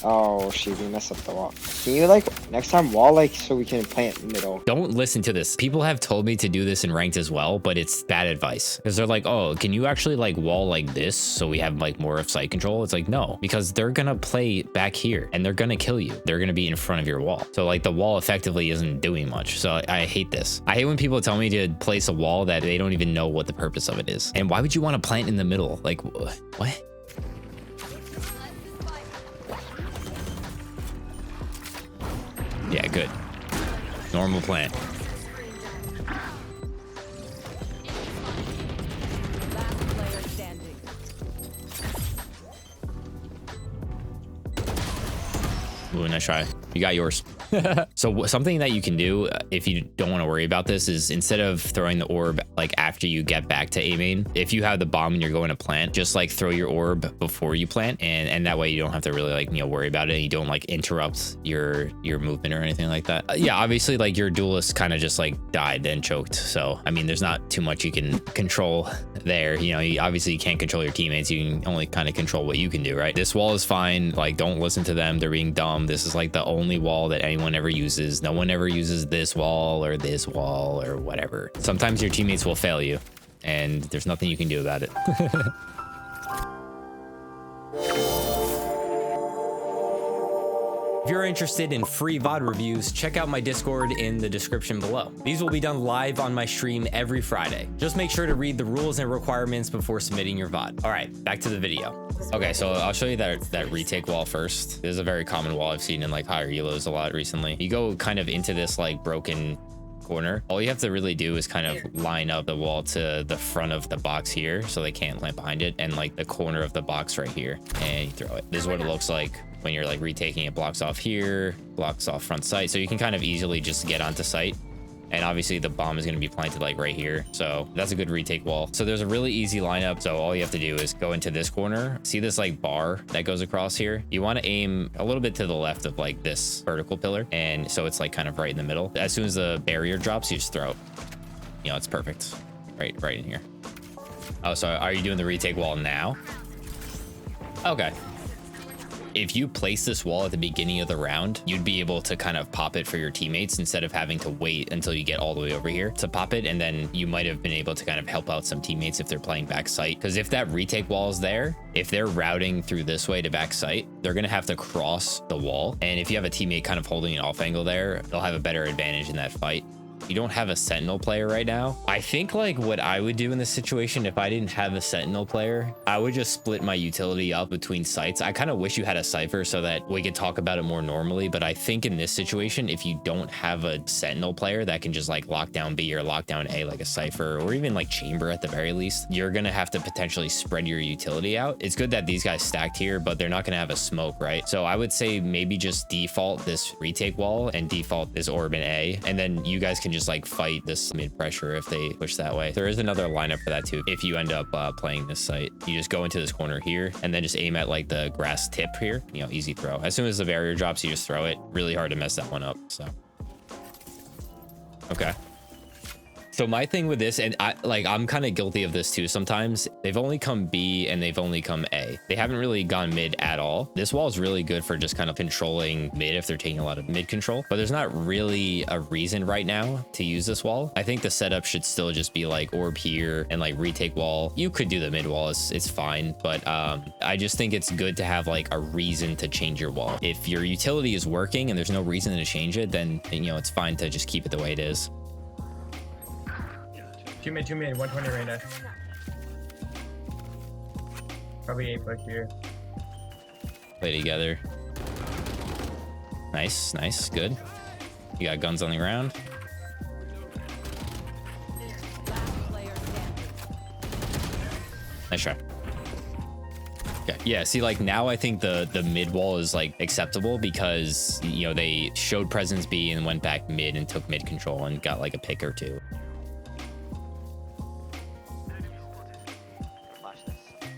Oh, shit, we messed up the wall. Can you, like, next time wall, like, so we can plant in the middle? Don't listen to this. People have told me to do this in ranked as well, but it's bad advice. Because they're like, oh, can you actually, like, wall like this so we have, like, more of site control? It's like, no, because they're gonna play back here and they're gonna kill you. They're gonna be in front of your wall. So, like, the wall effectively isn't doing much. So I hate this. I hate when people tell me to place a wall that they don't even know what the purpose of it is. And why would you want to plant in the middle? Like, what? Yeah, good. Normal plant. Ooh, nice try. You got yours. So something that you can do if you don't want to worry about this is instead of throwing the orb like after you get back to A main, if you have the bomb and you're going to plant, just like throw your orb before you plant, and that way you don't have to really like, you know, worry about it, and you don't like interrupt your movement or anything like that. Yeah, obviously like your duelist kind of just like died and choked, so I mean there's not too much you can control there. You know, obviously you can't control your teammates, you can only kind of control what you can do, right? This wall is fine, like don't listen to them, they're being dumb. This is like the only wall that anyone ever uses. No one ever uses this wall or whatever. Sometimes your teammates will fail you and there's nothing you can do about it. If you're interested in free VOD reviews, check out my Discord in the description below. These will be done live on my stream every Friday. Just make sure to read the rules and requirements before submitting your VOD. All right, back to the video. Okay, so I'll show you that retake wall first. This is a very common wall I've seen in like higher elos a lot recently. You go kind of into this like broken corner. All you have to really do is kind of line up the wall to the front of the box here so they can't plant behind it, and like the corner of the box right here, and you throw it. This is what it looks like when you're like retaking it. Blocks off here, blocks off front site, so you can kind of easily just get onto site. And obviously the bomb is going to be planted like right here, so that's a good retake wall. So there's a really easy lineup. So all you have to do is go into this corner, see this like bar that goes across here. You want to aim a little bit to the left of like this vertical pillar, and so it's like kind of right in the middle. As soon as the barrier drops, you just throw it. You know, it's perfect. Right in here. Oh, so are you doing the retake wall now? Okay. If you place this wall at the beginning of the round, you'd be able to kind of pop it for your teammates instead of having to wait until you get all the way over here to pop it. And then you might have been able to kind of help out some teammates if they're playing back site. Because if that retake wall is there, if they're routing through this way to back site, they're going to have to cross the wall. And if you have a teammate kind of holding an off angle there, they'll have a better advantage in that fight. You don't have a sentinel player right now. I think like what I would do in this situation, if I didn't have a sentinel player, I would just split my utility up between sites. I kind of wish you had a cipher so that we could talk about it more normally, but I think in this situation, if you don't have a sentinel player that can just like lock down B or lock down A like a cipher, or even like chamber at the very least, you're gonna have to potentially spread your utility out. It's good that these guys stacked here, but they're not gonna have a smoke, right? So I would say maybe just default this retake wall and default this orb in A, and then you guys can just like fight this mid pressure if they push that way. There is another lineup for that too. If you end up playing this site, you just go into this corner here and then just aim at like the grass tip here, you know, easy throw. As soon as the barrier drops, you just throw it. Really hard to mess that one up. So okay. So my thing with this, and I'm kind of guilty of this too sometimes, they've only come B and they've only come A. They haven't really gone mid at all. This wall is really good for just kind of controlling mid if they're taking a lot of mid control, but there's not really a reason right now to use this wall. I think the setup should still just be like orb here and like retake wall. You could do the mid wall, it's fine, but I just think it's good to have like a reason to change your wall. If your utility is working and there's no reason to change it, then you know it's fine to just keep it the way it is. 2 mid, 120 right now. Probably 8 back here. Play together. Nice, good. You got guns on the ground. Nice try. Okay, yeah, see, like now I think the mid wall is like acceptable because, you know, they showed presence B and went back mid and took mid control and got like a pick or two.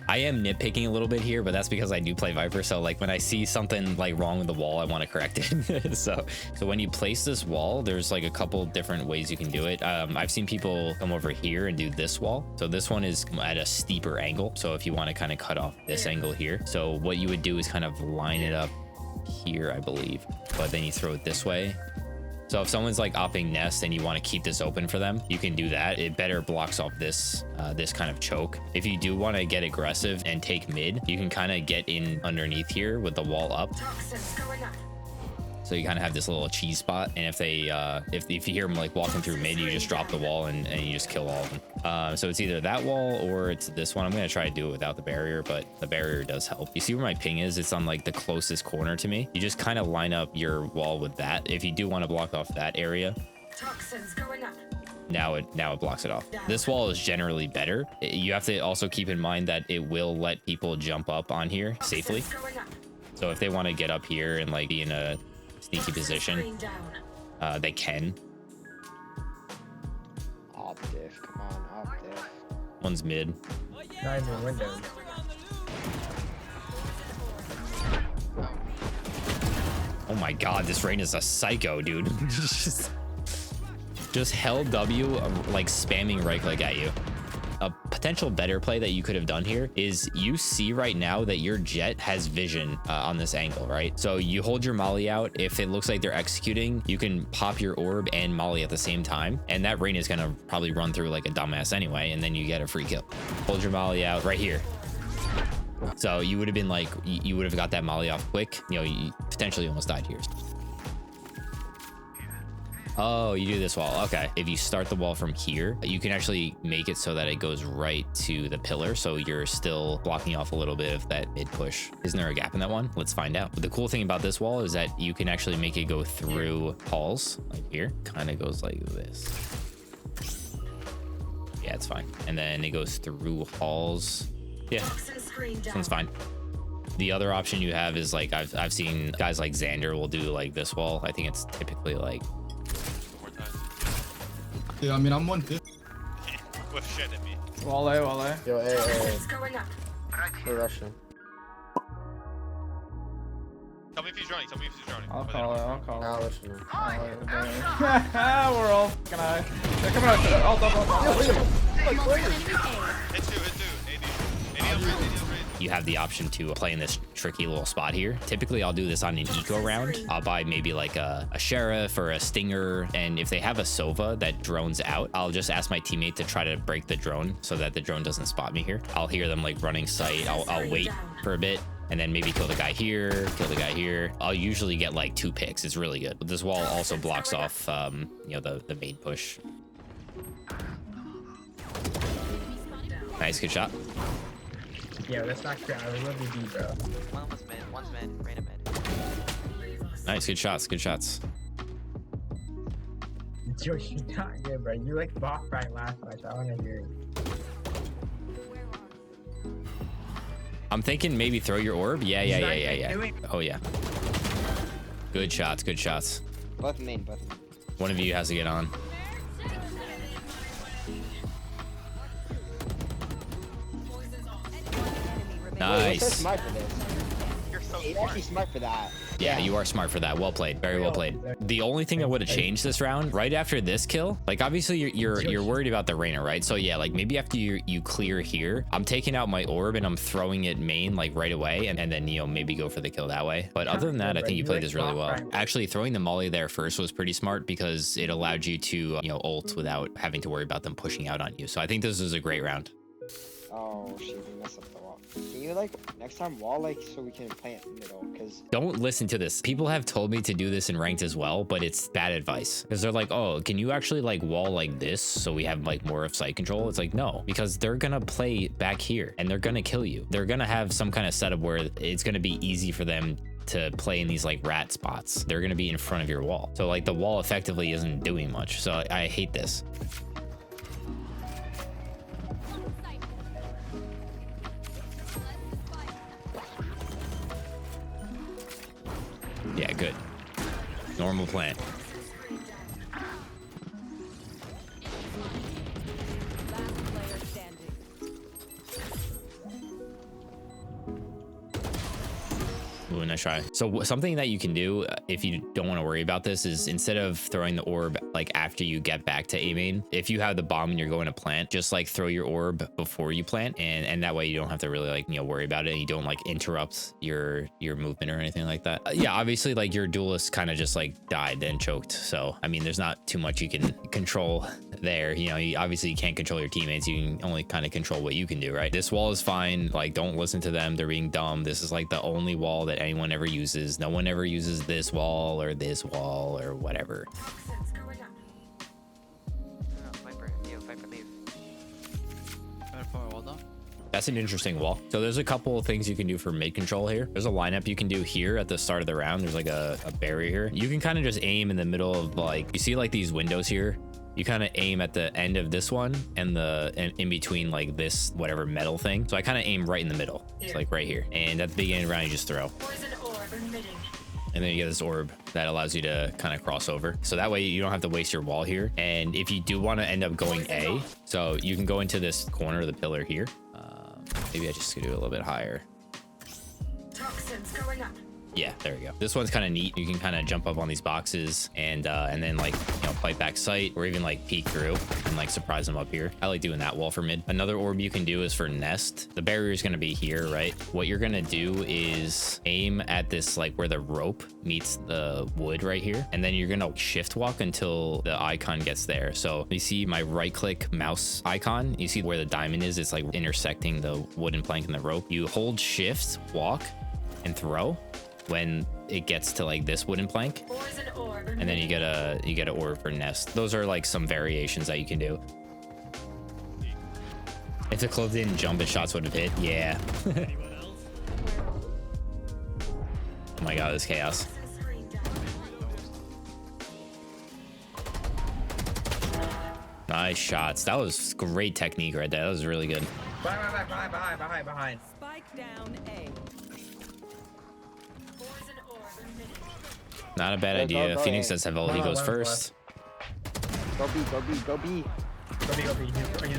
I am nitpicking a little bit here, but that's because I do play Viper. So like when I see something like wrong with the wall, I want to correct it. so when you place this wall, there's like a couple different ways you can do it. I've seen people come over here and do this wall. So this one is at a steeper angle. So if you want to kind of cut off this angle here, so what you would do is kind of line it up here, I believe, but then you throw it this way. So if someone's like opping nest and you want to keep this open for them, you can do that. It better blocks off this this kind of choke. If you do want to get aggressive and take mid, you can kind of get in underneath here with the wall up. So you kind of have this little cheese spot, and if they if you hear them like walking through mid, you just drop the wall and you just kill all of them. So it's either that wall or it's this one. I'm gonna try to do it without the barrier, but the barrier does help. You see where my ping is? It's on like the closest corner to me. You just kind of line up your wall with that. If you do want to block off that area, Toxins going up. now it blocks it off. This wall is generally better. You have to also keep in mind that it will let people jump up on here safely. So if they want to get up here and like be in a sneaky position, they can. Op diff, come on, op diff. One's mid. Not in the window. Oh my god, this rain is a psycho, dude. just held W, like spamming right click at you. A potential better play that you could have done here is you see right now that your jet has vision on this angle, right? So you hold your molly out. If it looks like they're executing, you can pop your orb and molly at the same time. And that rain is going to probably run through like a dumbass anyway. And then you get a free kill. Hold your molly out right here. So you would have been like, you would have got that molly off quick. You know, you potentially almost died here. Oh, you do this wall. Okay. If you start the wall from here, you can actually make it so that it goes right to the pillar. So you're still blocking off a little bit of that mid push. Isn't there a gap in that one? Let's find out. But the cool thing about this wall is that you can actually make it go through halls like here. Kind of goes like this. Yeah, it's fine. And then it goes through halls. Yeah, this one's fine. The other option you have is like, I've seen guys like Xander will do like this wall. I think it's typically like, yeah, I mean, I'm 150. With shit at me. Wall A, wall A. Yo, hey. We're rushing. Tell me if he's running. Tell me if he's running. I'll call it, I'll call it. I'll listen. We're all fucking high. They're coming out. All double. Hit two. AD on red. you have the option to play in this tricky little spot here. Typically, I'll do this on an eco round. I'll buy maybe like a sheriff or a stinger. And if they have a Sova that drones out, I'll just ask my teammate to try to break the drone so that the drone doesn't spot me here. I'll hear them like running sight. I'll wait for a bit and then maybe kill the guy here, kill the guy here. I'll usually get like 2 picks. It's really good. But this wall also blocks off, you know, the main push. Nice, good shot. Yeah, that's not fair. I love you, B, bro. One was mid, one's mid, Reyna mid. Nice, good shots, good shots. Yo, you're not good, bro. You like boss fight last match. I want to hear it. I'm thinking maybe throw your orb. Yeah. Oh yeah. Good shots, good shots. Both main, both main. One of you has to get on. You're so Nice. smart for this. You're so You're smart. actually smart for that. Yeah, you are smart for that. Well played. Very well played. The only thing I would have changed this round, right after this kill, like obviously you're worried about the Reyna, right? So yeah, like maybe after you clear here, I'm taking out my orb and I'm throwing it main like right away, and then you know maybe go for the kill that way. But other than that, I think you played this really well. Actually, throwing the molly there first was pretty smart because it allowed you to you know ult without having to worry about them pushing out on you. So I think this was a great round. Oh shit, we messed up the wall. Can you like next time wall like so we can play it in the middle? Because Don't listen to this. People have told me to do this in ranked as well, but it's bad advice because they're like, oh, can you actually like wall like this so we have like more of sight control? It's like, no, because they're gonna play back here and they're gonna kill you. They're gonna have some kind of setup where it's gonna be easy for them to play in these like rat spots. They're gonna be in front of your wall. So like the wall effectively isn't doing much. So I hate this. Yeah, good. Normal plant. Ooh, nice gonna try. So something that you can do if you don't want to worry about this is instead of throwing the orb like after you get back to A main, if you have the bomb and you're going to plant, just like throw your orb before you plant, and that way you don't have to really like, you know, worry about it, and you don't like interrupt your movement or anything like that. Yeah, obviously like your duelist kind of just like died and choked, so I mean there's not too much you can control there. You know, you obviously can't control your teammates, you can only kind of control what you can do, right? This wall is fine, like don't listen to them, they're being dumb. This is like the only wall that anyone ever uses. No one ever uses this wall or whatever. Viper, yo, Viper, leave. That's an interesting wall. So there's a couple of things you can do for mid control here. There's a lineup you can do here at the start of the round. There's like a barrier here. You can kind of just aim in the middle of like, you see like these windows here? You kind of aim at the end of this one and in between like this whatever metal thing. So I kind of aim right in the middle. It's like right here. And at the beginning of the round, you just throw. And then you get this orb that allows you to kind of cross over. So that way you don't have to waste your wall here. And if you do want to end up going A, so you can go into this corner of the pillar here. Maybe I just could do it a little bit higher. Toxins going up. Yeah, there we go. This one's kind of neat. You can kind of jump up on these boxes and then like, you know, fight back sight or even like peek through and like surprise them up here. I like doing that wall for mid. Another orb you can do is for nest. The barrier is going to be here, right? What you're going to do is aim at this like where the rope meets the wood right here. And then you're going to shift walk until the icon gets there. So you see my right click mouse icon. You see where the diamond is? It's like intersecting the wooden plank and the rope. You hold shift, walk, and throw when it gets to like this wooden plank, and then you get a orb for nest. Those are like some variations that you can do. If the clove didn't jump, his shots would have hit. Yeah. Oh my god, this chaos. Nice shots. That was great technique right there. That was really good. Behind. Spike down A. Not a bad Go, idea. go, Phoenix go. does have ult. He goes first. Go B, go B, go B. Go B.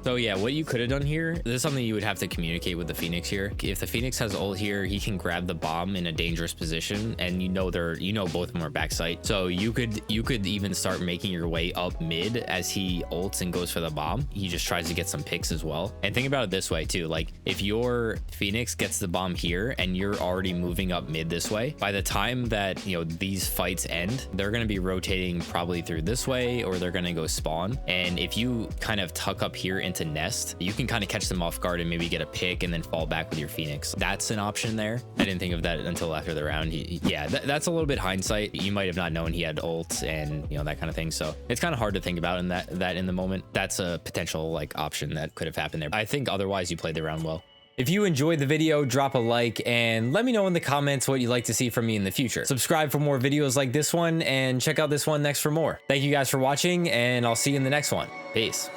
So yeah, what you could have done here, this is something you would have to communicate with the Phoenix here. If the Phoenix has ult here, he can grab the bomb in a dangerous position, and you know both of them are backside. So you could even start making your way up mid as he ults and goes for the bomb. He just tries to get some picks as well. And think about it this way too, like if your Phoenix gets the bomb here and you're already moving up mid this way, by the time that, you know, these fights end, they're going to be rotating probably through this way, or they're going to go spawn. And if you kind of tuck up here into nest, you can kind of catch them off guard and maybe get a pick and then fall back with your Phoenix. That's an option there. I didn't think of that until after the round. Yeah, that's a little bit hindsight. You might have not known he had ult and, you know, that kind of thing. So it's kind of hard to think about in that in the moment. That's a potential like option that could have happened there. I think otherwise you played the round well. If you enjoyed the video, drop a like and let me know in the comments what you'd like to see from me in the future. Subscribe for more videos like this one and check out this one next for more. Thank you guys for watching, and I'll see you in the next one. Peace.